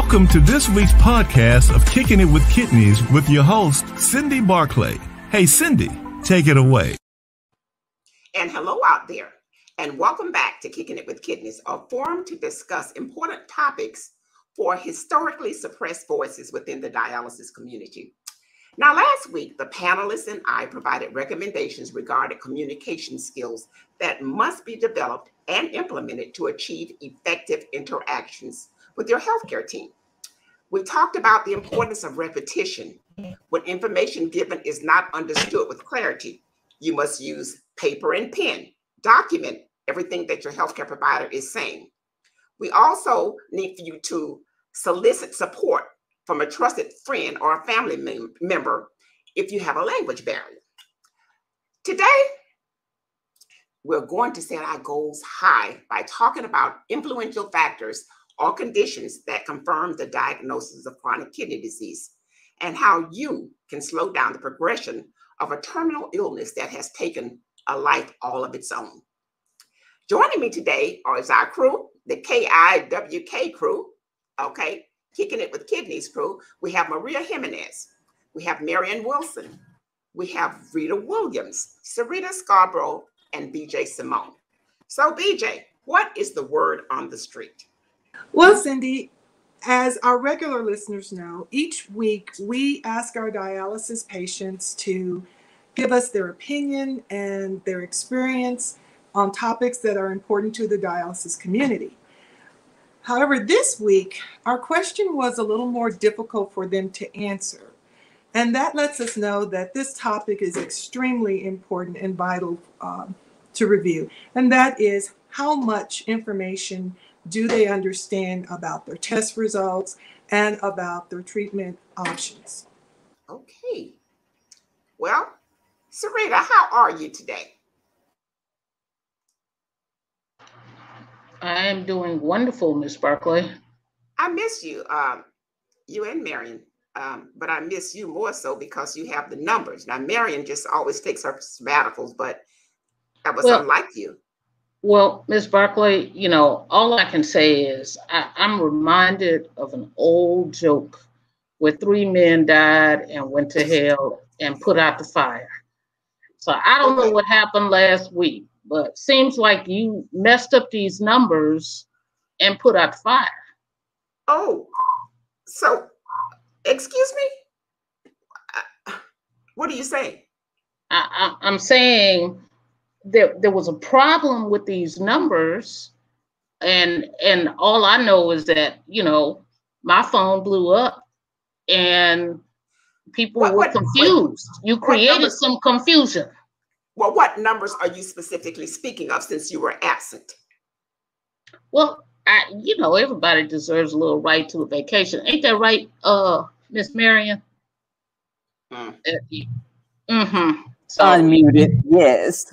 Welcome to this week's podcast of Kickin It With Kidneys with your host, Cindy Barclay. Hey, Cindy, take it away. And hello out there, and welcome back to Kickin It With Kidneys, a forum to discuss important topics for historically suppressed voices within the dialysis community. Now, last week, the panelists and I provided recommendations regarding communication skills that must be developed and implemented to achieve effective interactions with your healthcare team. We talked about the importance of repetition. When information given is not understood with clarity, you must use paper and pen. Document everything that your healthcare provider is saying. We also need for you to solicit support from a trusted friend or a family member if you have a language barrier. Today, we're going to set our goals high by talking about influential factors or conditions that confirm the diagnosis of chronic kidney disease and how you can slow down the progression of a terminal illness that has taken a life all of its own. Joining me today is our crew, the KIWK crew, okay? Kicking It With Kidneys crew. We have Maria Jimenez, we have Marion Wilson, we have Rita Williams, Sarita Scarborough, and BJ Simone. So BJ, what is the word on the street? Well, Cindy, as our regular listeners know, each week we ask our dialysis patients to give us their opinion and their experience on topics that are important to the dialysis community. However, this week, our question was a little more difficult for them to answer. And that lets us know that this topic is extremely important and vital to review. And that is, how much information do they understand about their test results and about their treatment options? Okay. Well, Sarita, how are you today? I am doing wonderful, Miss Barclay. I miss you, you and Marion, but I miss you more so because you have the numbers. Now, Marion just always takes her sabbaticals, but that was unlike you. Well, Miss Barclay, you know, all I can say is I'm reminded of an old joke where 3 men died and went to hell and put out the fire. So I don't know what happened last week, but seems like you messed up these numbers and put out the fire. Oh, so, excuse me? What are you saying? I'm saying there was a problem with these numbers, and all I know is that, you know, my phone blew up and people were confused. You created some confusion. Well, what numbers are you specifically speaking of since you were absent? Well, you know, everybody deserves a little right to a vacation. Ain't that right, Miss Marion? Mm-hmm. So, unmuted, yes.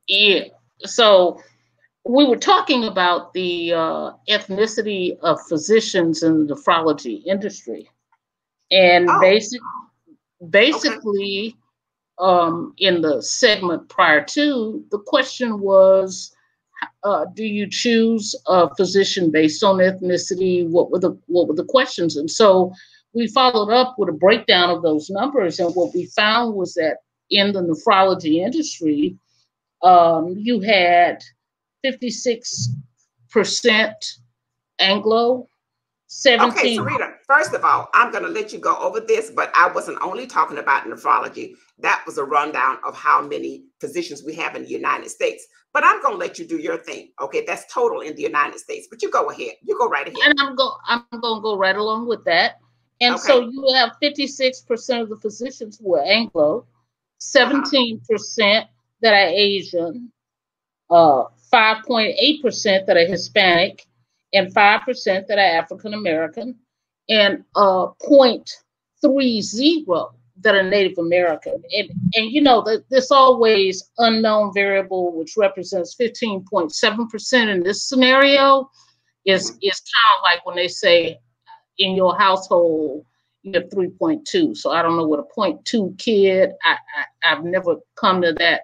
Yeah. So we were talking about the ethnicity of physicians in the nephrology industry. And basically, in the segment prior to, the question was, do you choose a physician based on ethnicity? What were the questions? And so we followed up with a breakdown of those numbers. And what we found was that in the nephrology industry, you had 56% Anglo, 17%. Okay, Sarita, first of all, I'm going to let you go over this, but I wasn't only talking about nephrology. That was a rundown of how many physicians we have in the United States. But I'm going to let you do your thing. Okay, that's total in the United States. But you go ahead. You go right ahead. And I'm going to go right along with that. And so you have 56% of the physicians who are Anglo, 17% that are Asian, 5.8% that are Hispanic, and 5% that are African American, and 0.30 that are Native American. And you know, this always unknown variable, which represents 15.7% in this scenario, is kind of like when they say in your household you have 3.2. So I don't know what a 0.2 kid. I've never come to that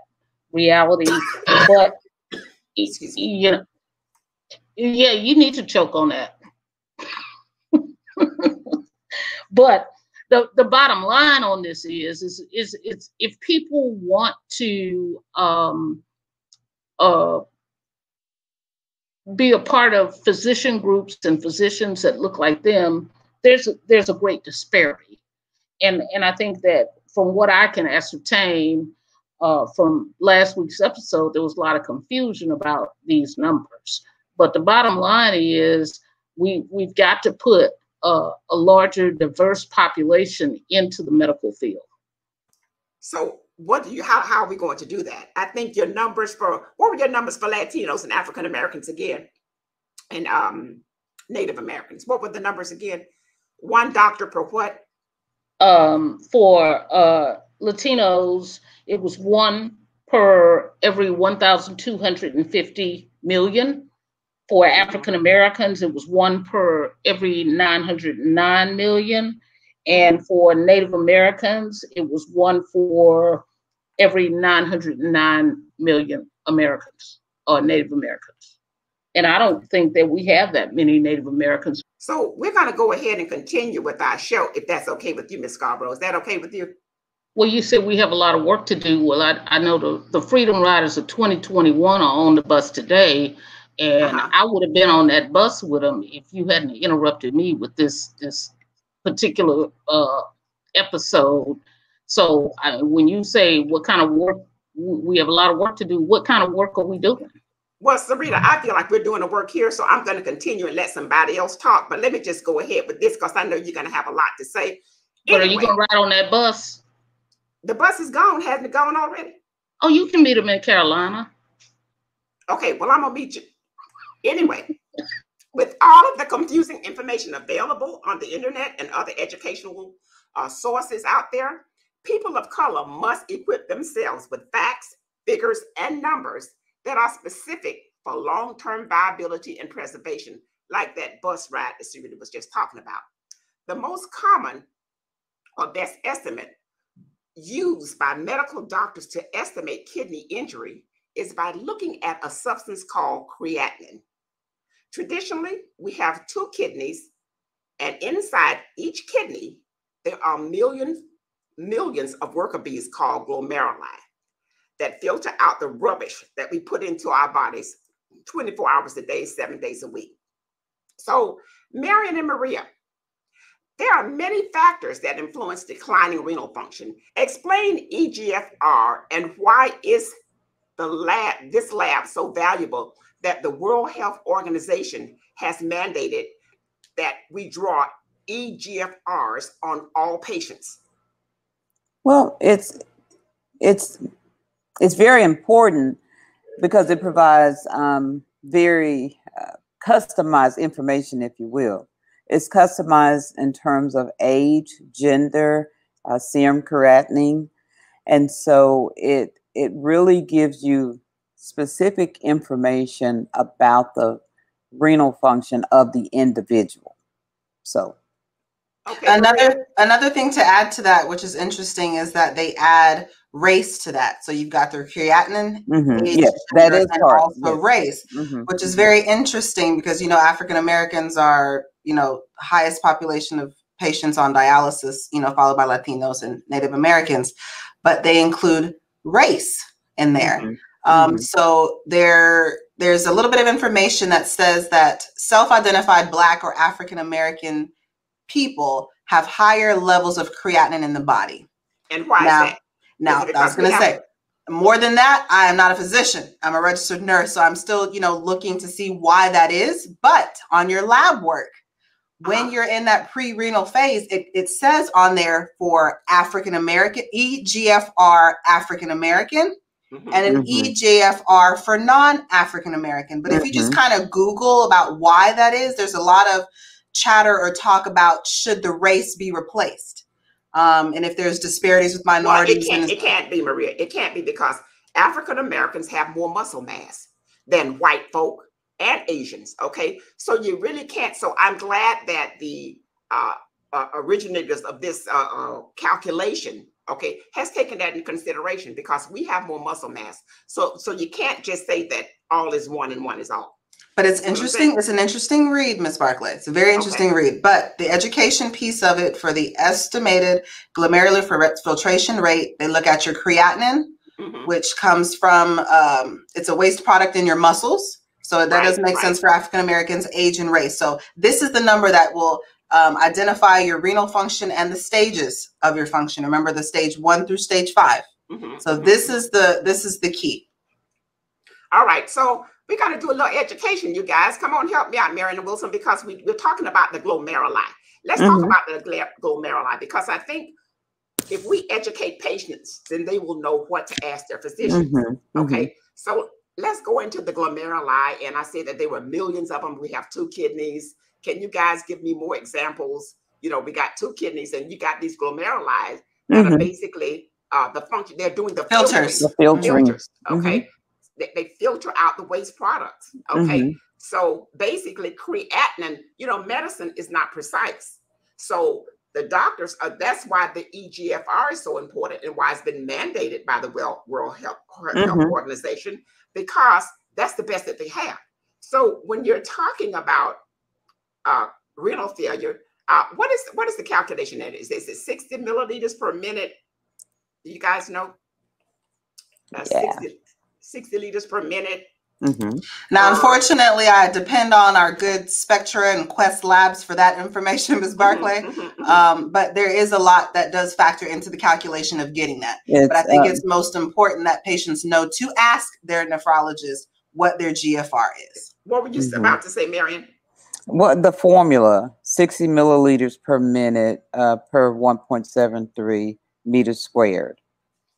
reality, but you know, yeah, you need to choke on that. But the bottom line on this is it's if people want to be a part of physician groups and physicians that look like them, there's a great disparity. And I think that from what I can ascertain from last week's episode, there was a lot of confusion about these numbers. But the bottom line is we've got to put a larger, diverse population into the medical field. So how are we going to do that? I think your numbers what were your numbers for Latinos and African Americans again? And Native Americans. What were the numbers again? One doctor per what? For Latinos, it was 1 per every 1,250 million. For African Americans, it was 1 per every 909 million. And for Native Americans, it was 1 for every 909 million Americans or Native Americans. And I don't think that we have that many Native Americans. So we're going to go ahead and continue with our show, if that's okay with you, Ms. Scarborough. Is that okay with you? Well, you said we have a lot of work to do. Well, I know the Freedom Riders of 2021 are on the bus today, and I would have been on that bus with them if you hadn't interrupted me with this particular episode. So when you say what kind of work, we have a lot of work to do, what kind of work are we doing? Well, Sarita, I feel like we're doing the work here, so I'm going to continue and let somebody else talk. But let me just go ahead with this because I know you're going to have a lot to say. But anyway, are you going to ride on that bus? The bus is gone. Hasn't it gone already? Oh, you can meet them in Carolina. Okay, well, I'm going to meet you. Anyway, with all of the confusing information available on the internet and other educational sources out there, people of color must equip themselves with facts, figures, and numbers that are specific for long-term viability and preservation, like that bus ride that Sarita was just talking about. The most common or best estimate used by medical doctors to estimate kidney injury is by looking at a substance called creatinine. Traditionally, we have 2 kidneys, and inside each kidney, there are millions of worker bees called glomeruli that filter out the rubbish that we put into our bodies 24 hours a day, 7 days a week. So, Marion and Maria, there are many factors that influence declining renal function. Explain EGFR and why is this lab so valuable that the World Health Organization has mandated that we draw EGFRs on all patients. Well, it's very important because it provides very customized information, if you will. It's customized in terms of age, gender, serum creatinine, and so it really gives you specific information about the renal function of the individual. So okay, another thing to add to that, which is interesting, is that they add race to that. So you've got their creatinine, age, yes, that is and part, also race, which is very interesting because, African Americans are, highest population of patients on dialysis, followed by Latinos and Native Americans, but they include race in there. So there's a little bit of information that says that self-identified Black or African American people have higher levels of creatinine in the body. And why is that? Now, I was going to say, more than that, I am not a physician. I'm a registered nurse. So I'm still, looking to see why that is. But on your lab work, when you're in that pre-renal phase, it says on there for African American, EGFR African American, and an EGFR for non-African American. But if you just kind of Google about why that is, there's a lot of chatter or talk about should the race be replaced. And if there's disparities with minorities. Well, it can't be, Maria. It can't be because African Americans have more muscle mass than white folk and Asians. Okay. So you really can't. So I'm glad that the originators of this calculation, okay, has taken that into consideration because we have more muscle mass. So you can't just say that all is one and one is all. But it's interesting. It's an interesting read, Ms. Barclay. It's a very interesting read. But the education piece of it for the estimated glomerular filtration rate, they look at your creatinine, which comes from, it's a waste product in your muscles. So that doesn't make sense for African Americans, age and race. So this is the number that will identify your renal function and the stages of your function. Remember the stage 1 through stage 5. So this is the key. All right. So we got to do a little education, you guys. Come on, help me out, Marion Wilson, because we're talking about the glomeruli. Let's talk about the glomeruli, because I think if we educate patients, then they will know what to ask their physicians. Okay. So let's go into the glomeruli. And I said that there were millions of them. We have 2 kidneys. Can you guys give me more examples? You know, we got 2 kidneys and you got these glomeruli that are basically the function. They're doing the filters. Okay. They filter out the waste products. Okay. So basically creatinine, you know, medicine is not precise. So the doctors, that's why the EGFR is so important and why it's been mandated by the World Health Organization, because that's the best that they have. So when you're talking about renal failure, what is the calculation that is? Is it 60 milliliters per minute? Do you guys know? 60 liters per minute. Now, unfortunately, I depend on our good Spectra and Quest labs for that information, Ms. Barclay. But there is a lot that does factor into the calculation of getting that. But I think it's most important that patients know to ask their nephrologist what their GFR is. What were you about to say, Marion? What the formula, 60 milliliters per minute per 1.73 meters squared.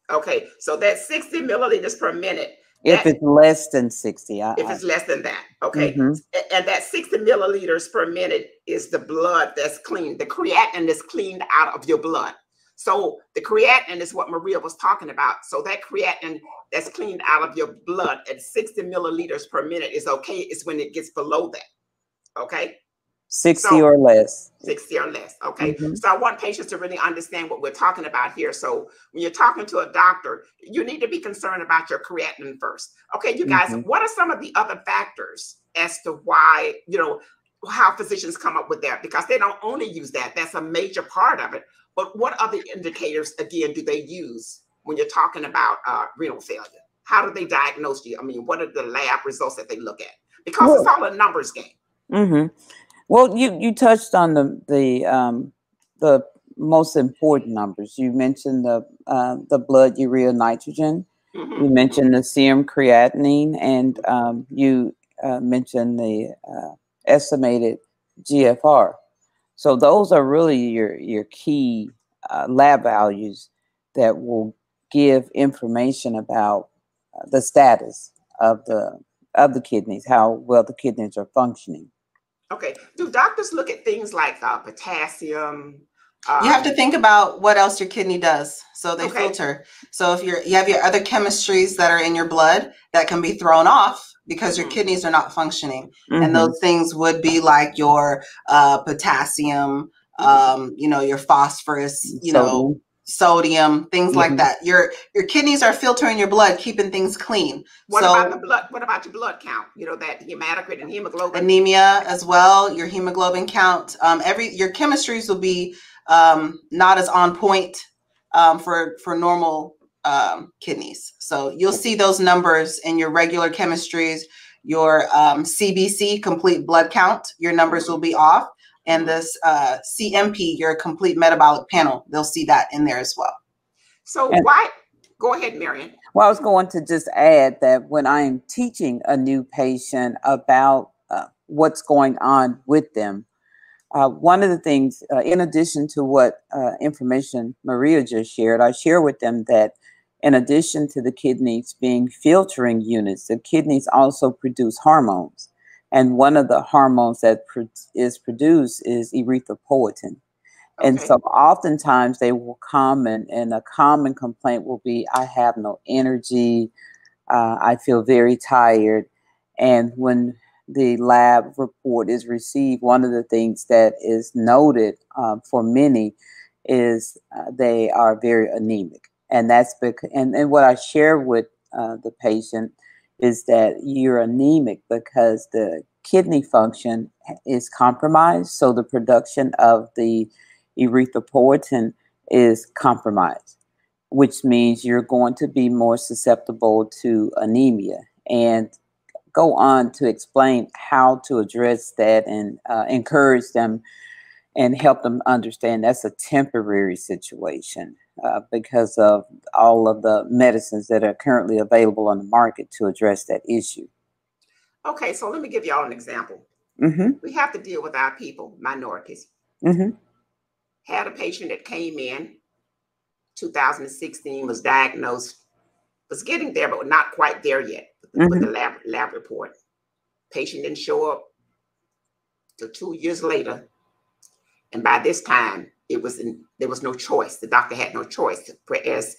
Okay, so that's 60 milliliters per minute. If it's less than 60. If it's less than that, okay. And that 60 milliliters per minute is the blood that's cleaned. The creatinine is cleaned out of your blood. So the creatinine is what Maria was talking about. So that creatinine that's cleaned out of your blood at 60 milliliters per minute is okay. It's when it gets below that, okay? 60 or less. 60 or less. Okay. So I want patients to really understand what we're talking about here. So when you're talking to a doctor, you need to be concerned about your creatinine first. Okay, you guys, what are some of the other factors as to why, you know, how physicians come up with that? Because they don't only use that. That's a major part of it. But what other indicators, again, do they use when you're talking about renal failure? How do they diagnose you? I mean, what are the lab results that they look at? Because it's all a numbers game. Well, you touched on the most important numbers. You mentioned the blood urea nitrogen. You mentioned the serum creatinine, and you mentioned the estimated GFR. So those are really your key lab values that will give information about the status of the kidneys, how well the kidneys are functioning. Okay. Do doctors look at things like potassium? You have to think about what else your kidney does. So they filter. So if you have your other chemistries that are in your blood that can be thrown off because your kidneys are not functioning. And those things would be like your potassium, you know, your phosphorus, you know, sodium, things like that. Your kidneys are filtering your blood, keeping things clean. What about the blood? What about your blood count? You know, that hematocrit and hemoglobin. Anemia as well. Your hemoglobin count. Your chemistries will be not as on point for normal kidneys. So you'll see those numbers in your regular chemistries. Your CBC, complete blood count, your numbers will be off. And this CMP, your complete metabolic panel, they'll see that in there as well. So go ahead, Marion. Well, I was going to just add that when I am teaching a new patient about what's going on with them, one of the things, in addition to what information Maria just shared, I share with them that in addition to the kidneys being filtering units, the kidneys also produce hormones. And one of the hormones that is produced is erythropoietin. And so oftentimes they will come and a common complaint will be, I have no energy. I feel very tired. And when the lab report is received, one of the things that is noted for many is they are very anemic. And that's because, and what I share with the patient is that you're anemic because the kidney function is compromised. So the production of the erythropoietin is compromised, which means you're going to be more susceptible to anemia. And go on to explain how to address that and encourage them and help them understand that's a temporary situation because of all of the medicines that are currently available on the market to address that issue. Okay, so let me give y'all an example. We have to deal with our people, minorities. Had a patient that came in 2016, was diagnosed, was getting there, but not quite there yet with the lab report. Patient didn't show up till 2 years later. And by this time, there was no choice. The doctor had no choice. Whereas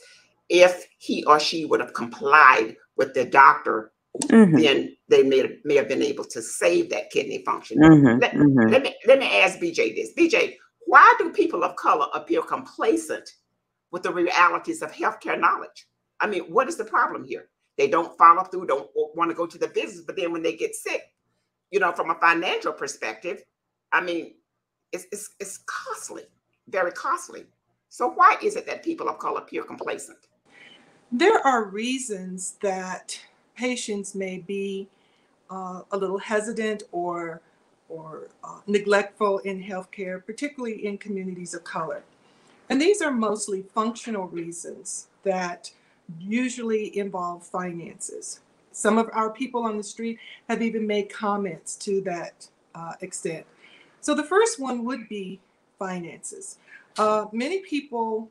if he or she would have complied with the doctor, then they may have been able to save that kidney function. Let me ask BJ this. BJ, why do people of color appear complacent with the realities of healthcare knowledge? I mean, what is the problem here? They don't follow through, don't want to go to the business, but then when they get sick, from a financial perspective, I mean, it's costly, very costly. So why is it that people of color appear complacent? There are reasons that patients may be a little hesitant or neglectful in healthcare, particularly in communities of color. And these are mostly functional reasons that usually involve finances. Some of our people on the street have even made comments to that extent. So the first one would be finances. Many people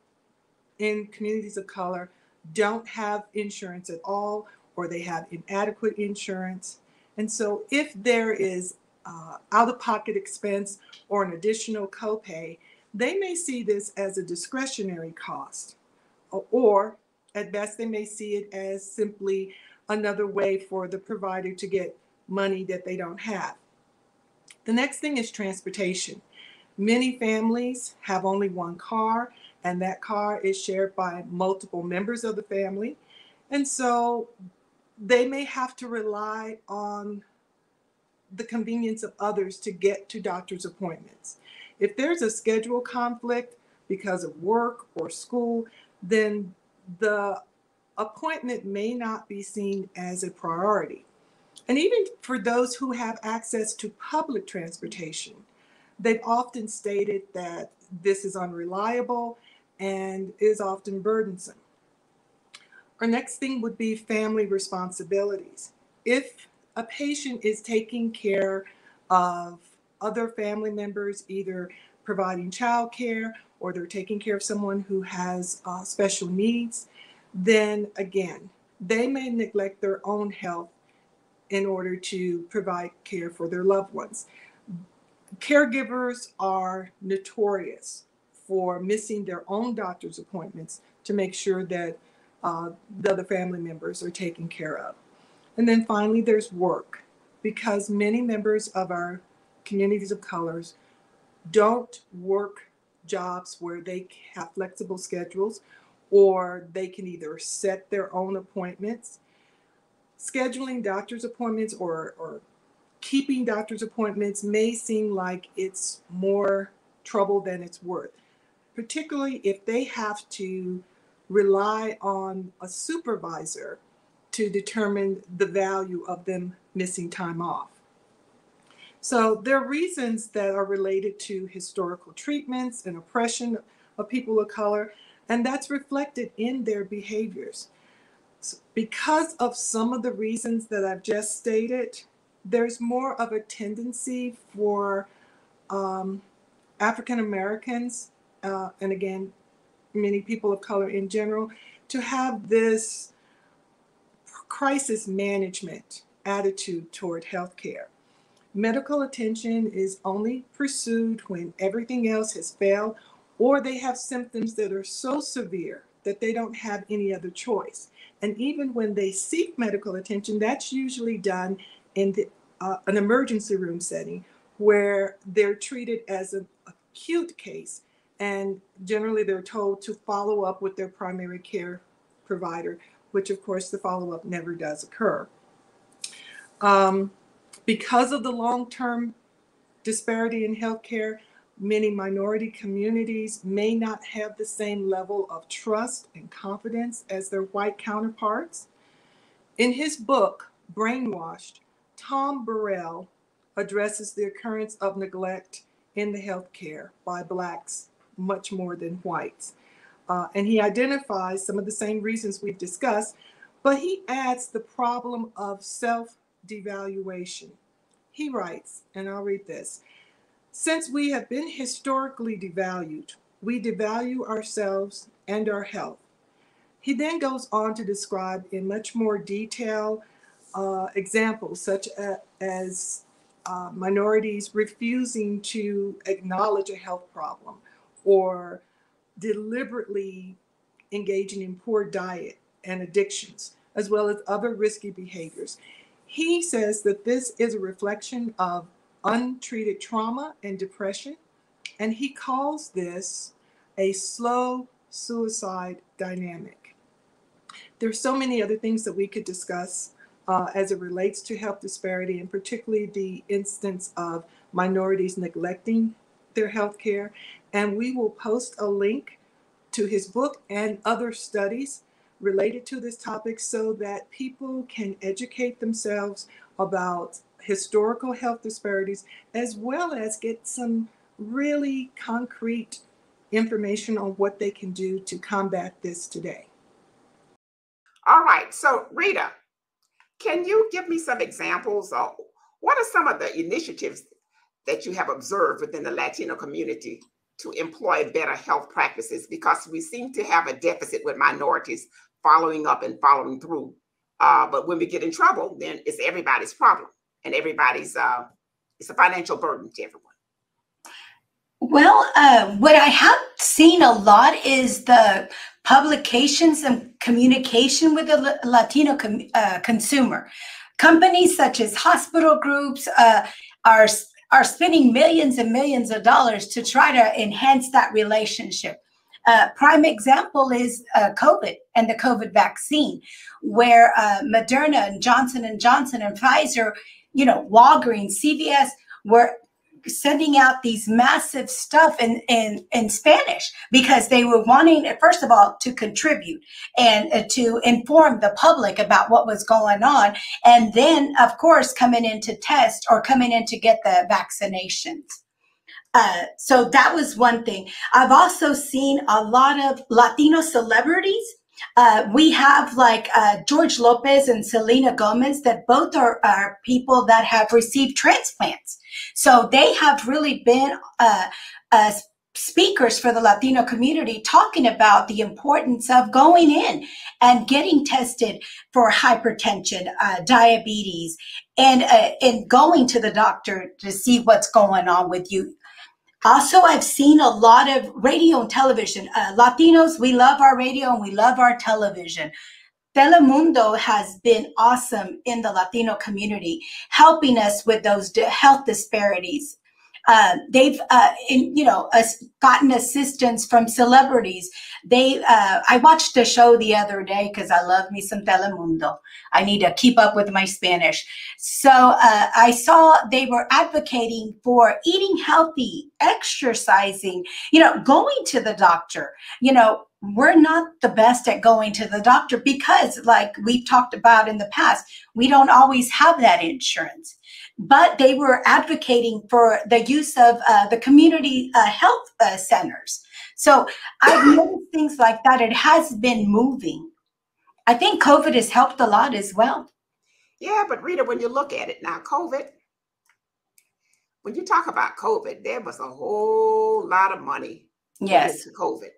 in communities of color don't have insurance at all, or they have inadequate insurance. And so if there is out-of-pocket expense or an additional copay, they may see this as a discretionary cost, or at best they may see it as simply another way for the provider to get money that they don't have. The next thing is transportation. Many families have only one car, and that car is shared by multiple members of the family. And so they may have to rely on the convenience of others to get to doctor's appointments. If there's a schedule conflict because of work or school, then the appointment may not be seen as a priority. And even for those who have access to public transportation, they've often stated that this is unreliable and is often burdensome. Our next thing would be family responsibilities. If a patient is taking care of other family members, either providing childcare or they're taking care of someone who has special needs, then again, they may neglect their own health in order to provide care for their loved ones. Caregivers are notorious for missing their own doctor's appointments to make sure that the other family members are taken care of. And then finally, there's work, because many members of our communities of colors don't work jobs where they have flexible schedules, or they can either set their own appointments. Scheduling doctor's appointments or keeping doctor's appointments may seem like it's more trouble than it's worth, particularly if they have to rely on a supervisor to determine the value of them missing time off. So there are reasons that are related to historical treatments and oppression of people of color, and that's reflected in their behaviors. Because of some of the reasons that I've just stated, there's more of a tendency for African Americans, and again, many people of color in general, to have this crisis management attitude toward healthcare. Medical attention is only pursued when everything else has failed, or they have symptoms that are so severe that they don't have any other choice. And even when they seek medical attention, that's usually done in an emergency room setting where they're treated as an acute case. And generally they're told to follow up with their primary care provider, which of course the follow-up never does occur. Because of the long-term disparity in healthcare, many minority communities may not have the same level of trust and confidence as their white counterparts. In his book, Brainwashed, Tom Burrell addresses the occurrence of neglect in the healthcare by Blacks much more than whites. And he identifies some of the same reasons we've discussed, but he adds the problem of self-devaluation. He writes, and I'll read this: "Since we have been historically devalued, we devalue ourselves and our health." He then goes on to describe in much more detail examples such as minorities refusing to acknowledge a health problem or deliberately engaging in poor diet and addictions, as well as other risky behaviors. He says that this is a reflection of untreated trauma and depression, and he calls this a slow suicide dynamic. There's so many other things that we could discuss as it relates to health disparity, and particularly the instance of minorities neglecting their health care. And we will post a link to his book and other studies related to this topic so that people can educate themselves about historical health disparities, as well as get some really concrete information on what they can do to combat this today. All right, so Rita, can you give me some examples of what are some of the initiatives that you have observed within the Latino community to employ better health practices? Because we seem to have a deficit with minorities following up and following through. But when we get in trouble, then it's everybody's problem, and everybody's, it's a financial burden to everyone. Well, what I have seen a lot is the publications and communication with the Latino consumer. Companies such as hospital groups are spending millions and millions of dollars to try to enhance that relationship. Prime example is COVID and the COVID vaccine, where Moderna and Johnson & Johnson and Pfizer, you know, Walgreens, CVS were sending out these massive stuff in Spanish because they were wanting, first of all, to contribute and to inform the public about what was going on. And then, of course, coming in to test or coming in to get the vaccinations. So that was one thing. I've also seen a lot of Latino celebrities. We have like George Lopez and Selena Gomez that both are people that have received transplants. So they have really been speakers for the Latino community, talking about the importance of going in and getting tested for hypertension, diabetes, and going to the doctor to see what's going on with you. Also, I've seen a lot of radio and television. Latinos, we love our radio and we love our television. Telemundo has been awesome in the Latino community, helping us with those health disparities. They've, gotten assistance from celebrities. I watched a show the other day because I love me some Telemundo. I need to keep up with my Spanish. So I saw they were advocating for eating healthy, exercising, going to the doctor. We're not the best at going to the doctor because, like we've talked about in the past, we don't always have that insurance. But they were advocating for the use of the community health centers. So I've noticed things like that. It has been moving. I think COVID has helped a lot as well. Yeah, but Rita, when you look at it now, COVID, when you talk about COVID, there was a whole lot of money yes. into COVID.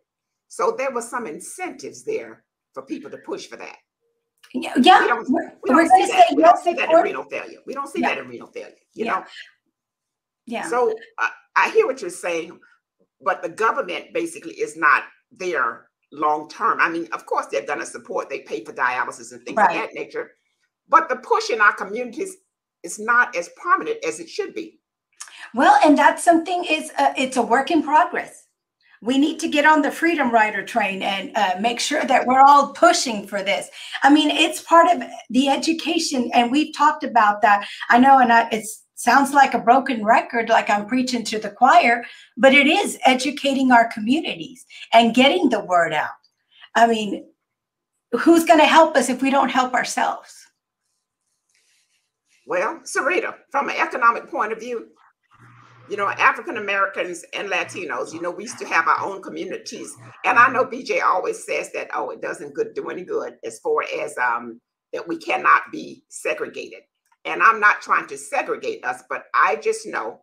So there was some incentives there for people to push for that. Yeah, we don't see that in renal failure. We don't see that in renal failure, you know? Yeah. So I hear what you're saying, but the government basically is not there long term. I mean, of course, they're going to support. They pay for dialysis and things of that nature. But the push in our communities is not as prominent as it should be. Well, and that's something it's a work in progress. We need to get on the Freedom Rider train and make sure that we're all pushing for this. I mean, it's part of the education, and we've talked about that. I know, and it sounds like a broken record, like I'm preaching to the choir, but it is educating our communities and getting the word out. I mean, who's going to help us if we don't help ourselves? Well, Sarita, from an economic point of view, you know, African Americans and Latinos, you know, we used to have our own communities. And I know BJ always says that, oh, it doesn't do any good as far as that we cannot be segregated. And I'm not trying to segregate us, but I just know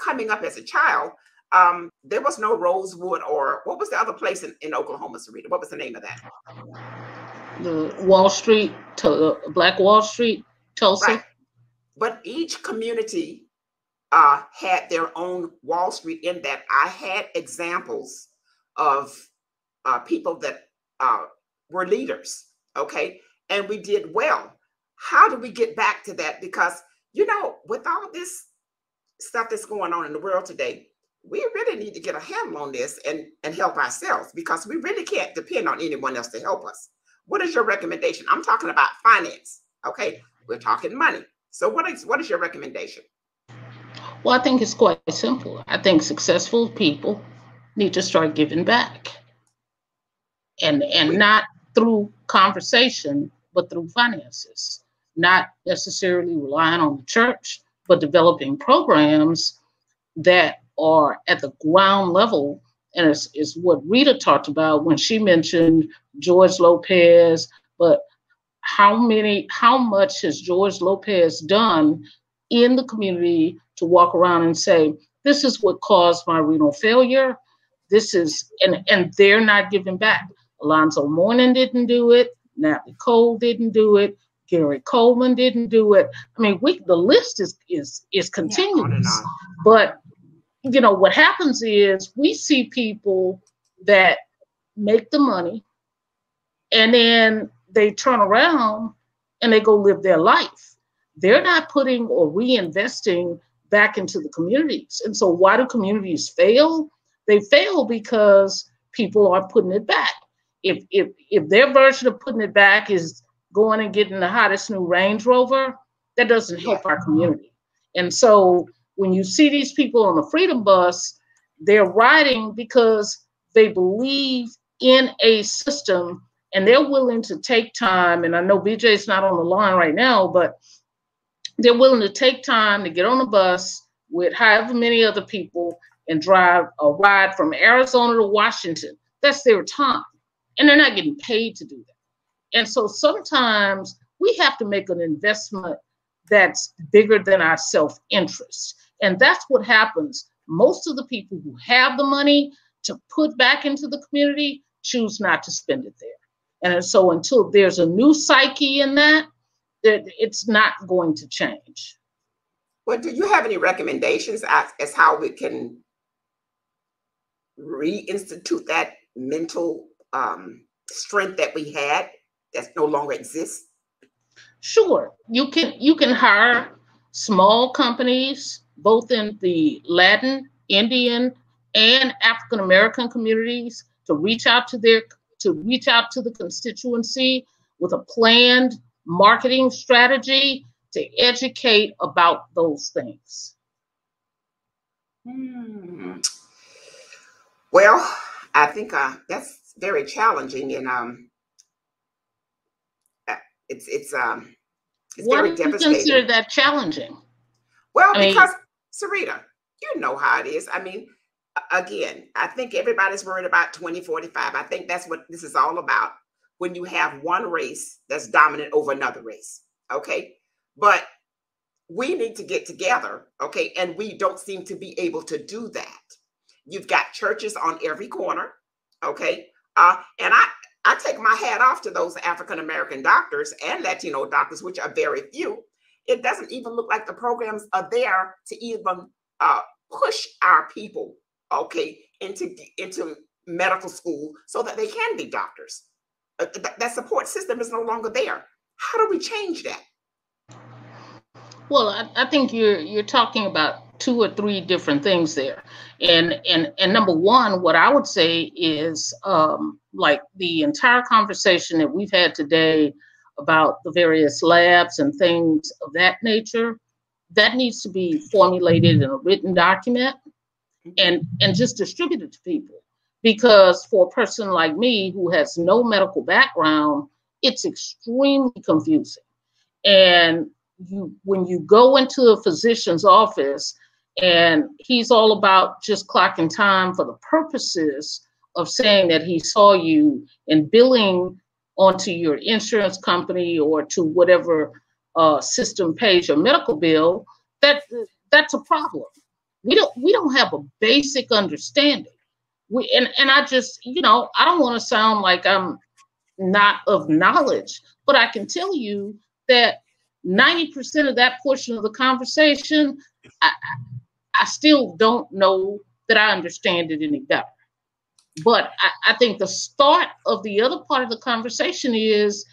coming up as a child, there was no Rosewood, or what was the other place in Oklahoma, Sarita? What was the name of that? The Wall Street, Black Wall Street, Tulsa. Right. But each community had their own Wall Street, in that I had examples of people that were leaders, okay? And we did well. How do we get back to that? Because, you know, with all this stuff that's going on in the world today, we really need to get a handle on this and help ourselves, because we really can't depend on anyone else to help us. What is your recommendation? I'm talking about finance, okay? We're talking money. So what is your recommendation? Well, I think it's quite simple. I think successful people need to start giving back, and not through conversation, but through finances. Not necessarily relying on the church, but developing programs that are at the ground level. And it's what Rita talked about when she mentioned George Lopez. But how much has George Lopez done in the community to walk around and say, this is what caused my renal failure? This is, and they're not giving back. Alonzo Mourning didn't do it. Natalie Cole didn't do it. Gary Coleman didn't do it. I mean, the list is continuous. But you know what happens is we see people that make the money, and then they turn around and they go live their life. They're not putting or reinvesting back into the communities. And so why do communities fail? They fail because people aren't putting it back. If their version of putting it back is going and getting the hottest new Range Rover, that doesn't help our community. And so when you see these people on the Freedom Bus, they're riding because they believe in a system, and they're willing to take time. And I know BJ's not on the line right now, but they're willing to take time to get on the bus with however many other people and drive a ride from Arizona to Washington. That's their time. And they're not getting paid to do that. And so sometimes we have to make an investment that's bigger than our self-interest. And that's what happens. Most of the people who have the money to put back into the community choose not to spend it there. And so until there's a new psyche in that it's not going to change. Well, do you have any recommendations as how we can reinstitute that mental strength that we had that no longer exists? Sure. You can hire small companies, both in the Latin, Indian, and African American communities, to reach out to the constituency with a planned marketing strategy to educate about those things. Well, I think that's very challenging, and it's very devastating. Why do you consider that challenging? Well, because Sarita, you know how it is. I mean, again, I think everybody's worried about 2045. I think that's what this is all about. When you have one race that's dominant over another race, okay? But we need to get together, okay? And we don't seem to be able to do that. You've got churches on every corner, okay? And I take my hat off to those African-American doctors and Latino doctors, which are very few. It doesn't even look like the programs are there to even push our people, okay, into medical school so that they can be doctors. That support system is no longer there. How do we change that? Well, I think you're talking about two or three different things there. And number one, what I would say is like the entire conversation that we've had today about the various labs and things of that nature, that needs to be formulated in a written document and just distributed to people. Because for a person like me who has no medical background, it's extremely confusing. And when you go into a physician's office and he's all about just clocking time for the purposes of saying that he saw you and billing onto your insurance company or to whatever system pays your medical bill, that's a problem. We don't have a basic understanding. And I just, I don't want to sound like I'm not of knowledge, but I can tell you that 90% of that portion of the conversation, I still don't know that I understand it any better. But I think the start of the other part of the conversation is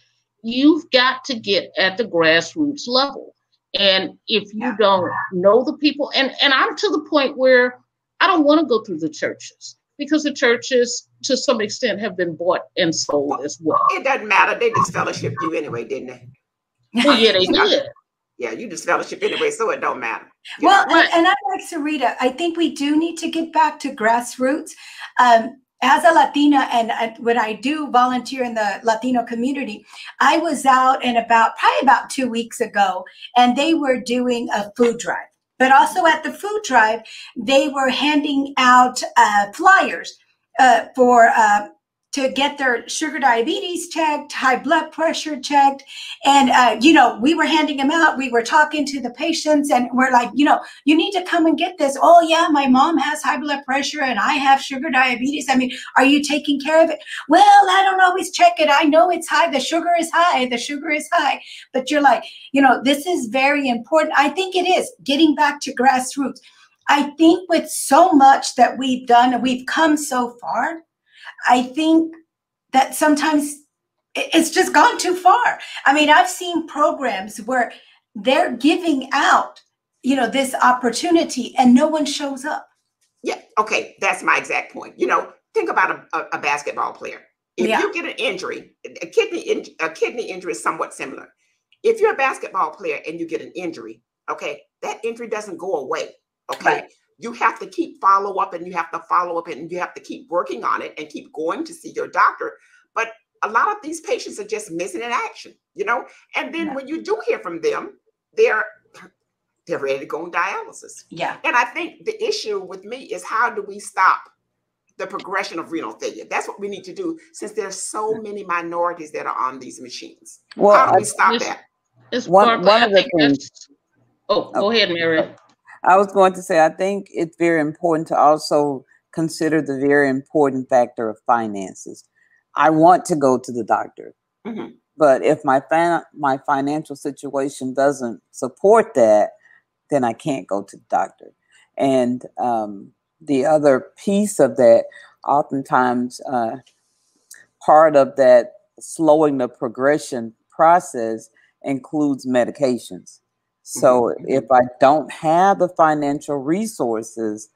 you've got to get at the grassroots level. And if you don't know the people, and I'm to the point where I don't want to go through the churches, because the churches, to some extent, have been bought and sold as well. It doesn't matter. They disfellowshipped you anyway, didn't they? Well, yeah, they did. Yeah, you disfellowship anyway, so it don't matter. Well, and I'm like Sarita, I think we do need to get back to grassroots. As a Latina, and when I do volunteer in the Latino community, I was out and probably about 2 weeks ago, and they were doing a food drive. But also at the food drive, they were handing out flyers to get their sugar diabetes checked, high blood pressure checked. And, we were handing them out. We were talking to the patients and we're like, you need to come and get this. Oh yeah, my mom has high blood pressure and I have sugar diabetes. I mean, are you taking care of it? Well, I don't always check it. I know it's high. The sugar is high. The sugar is high. But you're like, this is very important. I think it is getting back to grassroots. I think with so much that we've done and we've come so far, I think that sometimes it's just gone too far. I mean, I've seen programs where they're giving out, this opportunity and no one shows up. Yeah. Okay. That's my exact point. Think about a basketball player. If you get an injury, a kidney injury is somewhat similar. If you're a basketball player and you get an injury, okay, that injury doesn't go away. Okay. Right. You have to keep follow up and you have to follow up and you have to keep working on it and keep going to see your doctor. But a lot of these patients are just missing in action, and then when you do hear from them, they're ready to go on dialysis. Yeah. And I think the issue with me is how do we stop the progression of renal failure? That's what we need to do, since there's so many minorities that are on these machines. Well, how do we stop that? One of the things. Go ahead, Mary. I was going to say, I think it's very important to also consider the very important factor of finances. I want to go to the doctor, but if my financial situation doesn't support that, then I can't go to the doctor. And the other piece of that, oftentimes part of that slowing the progression process includes medications. So if I don't have the financial resources,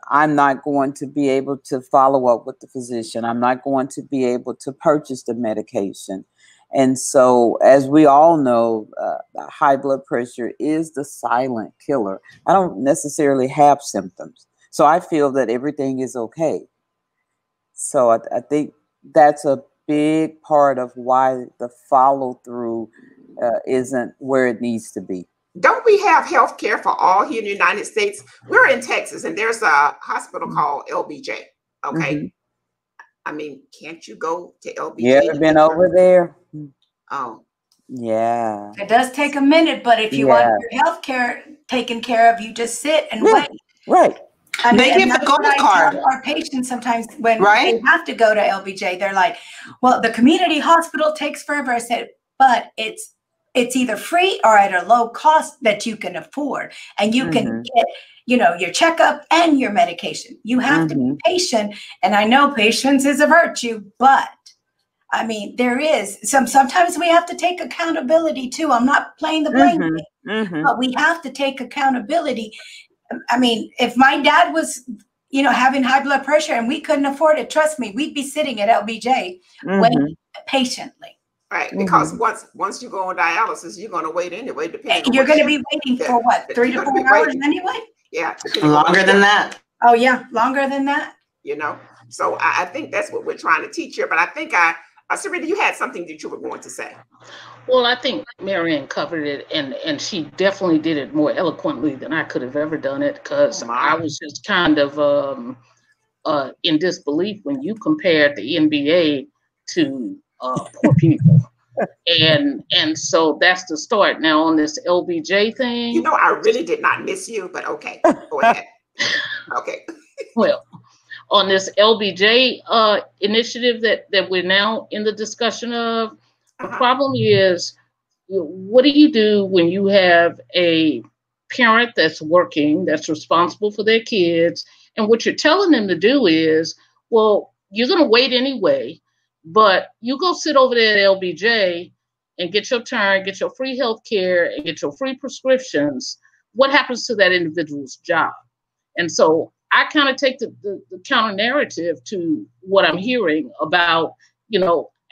I'm not going to be able to follow up with the physician. I'm not going to be able to purchase the medication. And so, as we all know, high blood pressure is the silent killer. I don't necessarily have symptoms, so I feel that everything is okay. So I think that's a big part of why the follow through isn't where it needs to be. Don't we have health care for all here in the United States? We're in Texas and there's a hospital called LBJ. Okay. I mean, can't you go to LBJ? You ever been over there? Oh. Yeah. It does take a minute, but if you want your health care taken care of, you just sit and wait. Right. I mean, they give the gold card. Our patients sometimes when they have to go to LBJ, they're like, well, the community hospital takes forever. I said, but it's either free or at a low cost that you can afford, and you can get, your checkup and your medication. You have to be patient, and I know patience is a virtue, but I mean, there is sometimes we have to take accountability too. I'm not playing the blame game, but we have to take accountability. I mean, if my dad was, having high blood pressure and we couldn't afford it, trust me, we'd be sitting at LBJ waiting patiently. Right, because once you go on dialysis, you're going to wait anyway. Depending on you're going to be waiting for what, 3 to 4 hours anyway? Yeah, longer than that. Oh yeah, longer than that. So I think that's what we're trying to teach here. But I think Sarita, you had something that you were going to say. Well, I think Marianne covered it, and she definitely did it more eloquently than I could have ever done it, because I was just kind of in disbelief when you compared the NBA to poor people. And so that's the start. Now on this LBJ thing. I really did not miss you, but okay. Go ahead. Okay. Well, on this LBJ initiative that we're now in the discussion of, the problem is, what do you do when you have a parent that's working, that's responsible for their kids, and what you're telling them to do is, well, you're going to wait anyway, but you go sit over there at LBJ and get your turn, get your free health care, and get your free prescriptions. What happens to that individual's job? And so I kind of take the counter narrative to what I'm hearing about,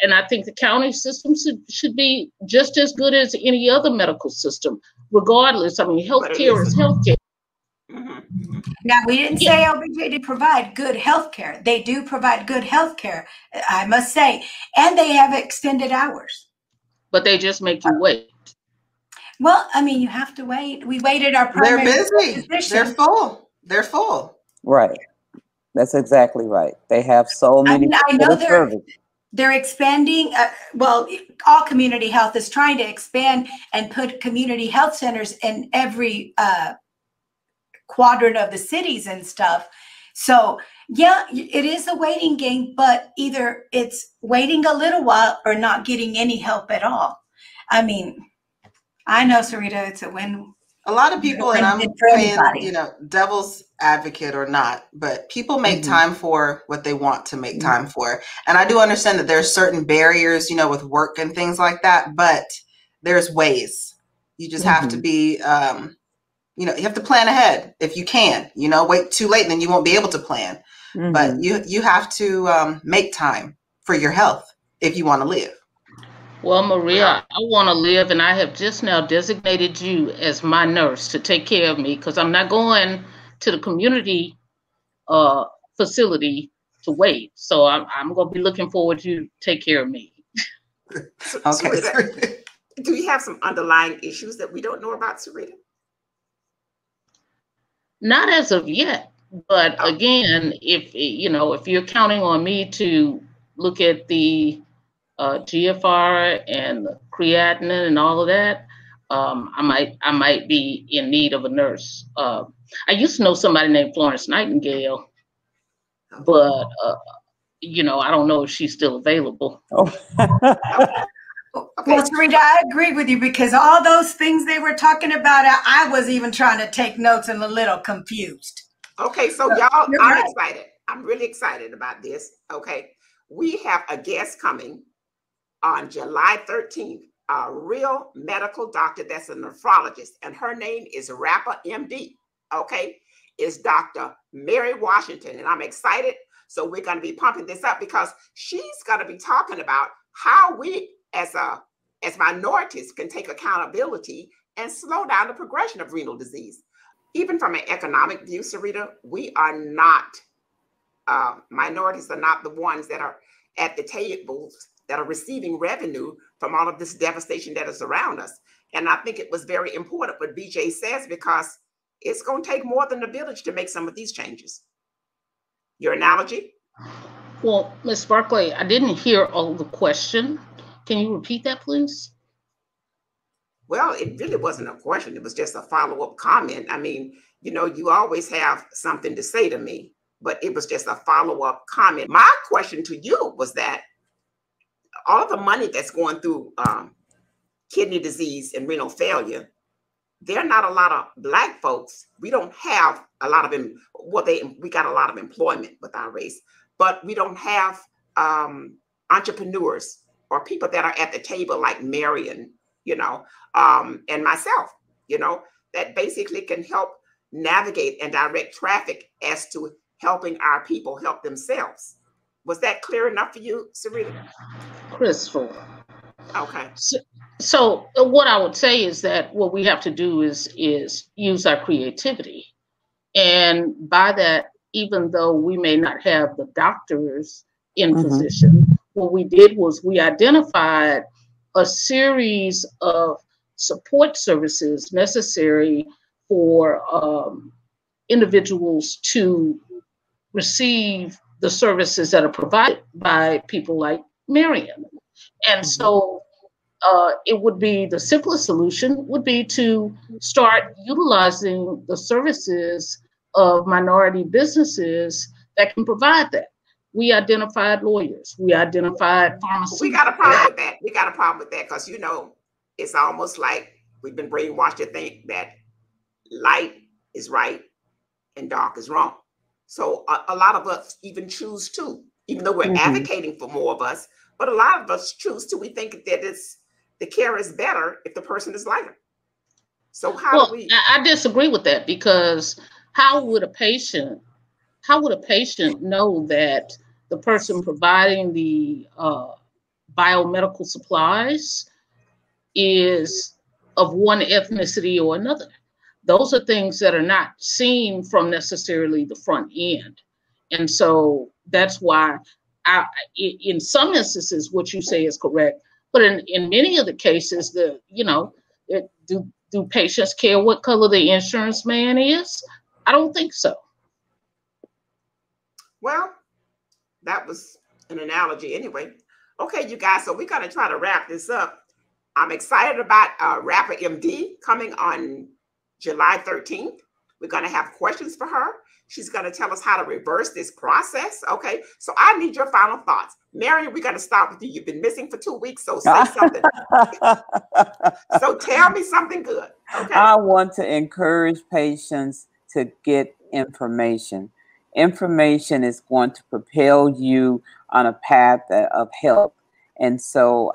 and I think the county system should be just as good as any other medical system, regardless. I mean, healthcare is healthcare. Now, we didn't say LBJ did provide good healthcare. They do provide good healthcare, I must say, and they have extended hours. But they just make you wait. Well, I mean, you have to wait. We waited our primary. They're busy. Physician. They're full. Right. That's exactly right. They have so many. I know they're expanding. All community health is trying to expand and put community health centers in every quadrant of the cities and stuff. So yeah, it is a waiting game, but either it's waiting a little while or not getting any help at all. I mean, I know, Sarita, it's a win. A lot of people, and I'm playing, devil's advocate or not, but people make time for what they want to make time for. And I do understand that there's certain barriers, with work and things like that, but there's ways. You just have to be, you have to plan ahead if you can, wait too late and then you won't be able to plan. But you have to make time for your health if you want to live. Well, Maria, I want to live, and I have just now designated you as my nurse to take care of me, because I'm not going to the community facility to wait. So I'm going to be looking forward to you take care of me. Okay. Sarita, do you have some underlying issues that we don't know about, Sarita? Not as of yet, but again, if you're counting on me to look at the GFR and the creatinine and all of that, I might be in need of a nurse. I used to know somebody named Florence Nightingale, but I don't know if she's still available. Well, Sarita, I agree with you, because all those things they were talking about, I was even trying to take notes and a little confused. Okay, so y'all, I'm excited. I'm really excited about this. Okay, we have a guest coming on July 13th, a real medical doctor that's a nephrologist, and her name is Rapper MD, okay? Is Dr. Mary Washington, and I'm excited. So we're going to be pumping this up because she's going to be talking about how we as minorities can take accountability and slow down the progression of renal disease. Even from an economic view, Sarita, we are not, minorities are not the ones that are at the tables that are receiving revenue from all of this devastation that is around us. And I think it was very important what BJ says, because it's going to take more than a village to make some of these changes. Your analogy? Well, Ms. Barclay, I didn't hear all the question. Can you repeat that, please? Well, it really wasn't a question. It was just a follow-up comment. I mean, you always have something to say to me, but it was just a follow-up comment. My question to you was that all of the money that's going through kidney disease and renal failure, there are not a lot of Black folks. We don't have a lot of them. Well, we got a lot of employment with our race, but we don't have entrepreneurs or people that are at the table like Marion, and myself, that basically can help navigate and direct traffic as to helping our people help themselves. Was that clear enough for you, Sarita? Crystal. Okay. So what I would say is that what we have to do is use our creativity. And by that, even though we may not have the doctors in position, what we did was we identified a series of support services necessary for individuals to receive the services that are provided by people like Marion. And so it would be, the simplest solution would be to start utilizing the services of minority businesses that can provide that. We identified lawyers. We identified pharmacists. We got a problem with that. We got a problem with that because, you know, it's almost like we've been brainwashed to think that light is right and dark is wrong. So a lot of us even choose to, even though we're advocating for more of us, but a lot of us choose to. We think that the care is better if the person is lighter. So how do we? I disagree with that, because how would a patient know that the person providing the biomedical supplies is of one ethnicity or another? Those are things that are not seen from necessarily the front end. And so that's why in some instances, what you say is correct. But in many of the cases, do patients care what color the insurance man is? I don't think so. Well, that was an analogy anyway. Okay, you guys, so we're going to try to wrap this up. I'm excited about Rapper MD coming on July 13th. We're going to have questions for her. She's going to tell us how to reverse this process. Okay, so I need your final thoughts. Marion, we're going to start with you. You've been missing for 2 weeks, so say something. So tell me something good. Okay. I want to encourage patients to get information. Information is going to propel you on a path of help. And so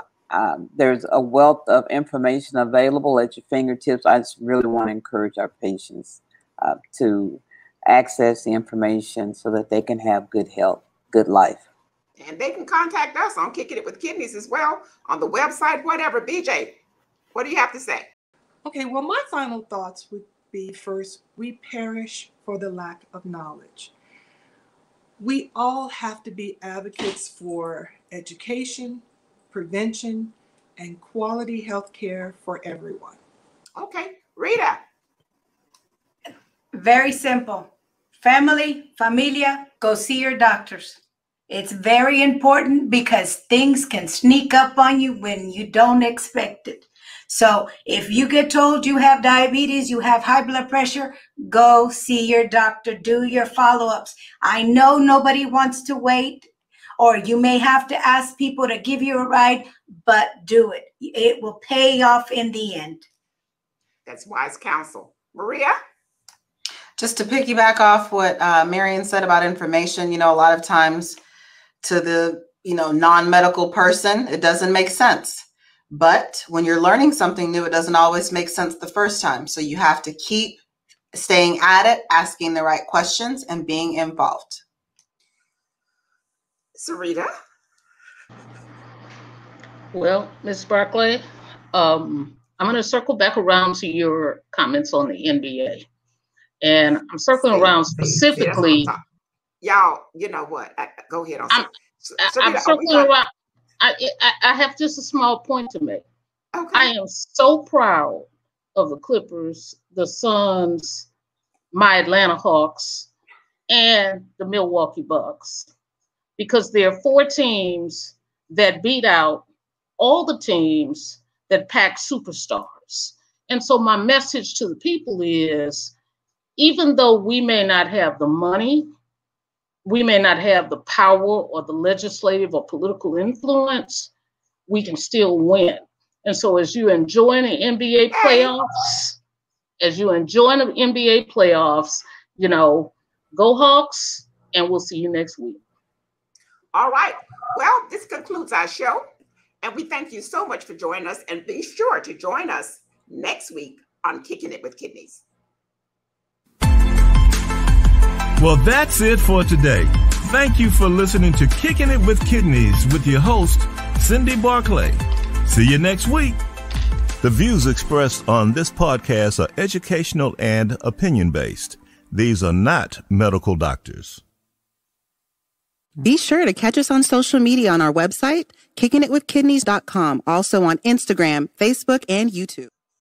there's a wealth of information available at your fingertips. I just really want to encourage our patients to access the information so that they can have good health, good life. And they can contact us on Kicking It With Kidneys as well, on the website, whatever. BJ, what do you have to say? Okay, well, my final thoughts would be, first, we perish for the lack of knowledge. We all have to be advocates for education, prevention, and quality health care for everyone. Okay, Rita. Very simple. Familia, go see your doctors. It's very important because things can sneak up on you when you don't expect it. So if you get told you have diabetes, you have high blood pressure, go see your doctor, do your follow-ups. I know nobody wants to wait, or you may have to ask people to give you a ride, but do it. It will pay off in the end. That's wise counsel. Maria? Just to piggyback off what Marion said about information, a lot of times to the, non-medical person, it doesn't make sense. But when you're learning something new, it doesn't always make sense the first time. So you have to keep staying at it, asking the right questions, and being involved. Sarita? Well, Ms. Barclay, I'm going to circle back around to your comments on the NBA. And I'm circling around specifically. Y'all, you know what? Go ahead. I'm circling around. I have just a small point to make. Okay. I am so proud of the Clippers, the Suns, my Atlanta Hawks, and the Milwaukee Bucks, because there are 4 teams that beat out all the teams that pack superstars. And so my message to the people is, even though we may not have the money, we may not have the power or the legislative or political influence, we can still win. And so as you enjoy the NBA playoffs, go Hawks, and we'll see you next week. All right. Well, this concludes our show. And we thank you so much for joining us. And be sure to join us next week on Kicking It With Kidneys. Well, that's it for today. Thank you for listening to Kicking It with Kidneys with your host, Cindy Barclay. See you next week. The views expressed on this podcast are educational and opinion-based. These are not medical doctors. Be sure to catch us on social media on our website, kickingitwithkidneys.com, also on Instagram, Facebook, and YouTube.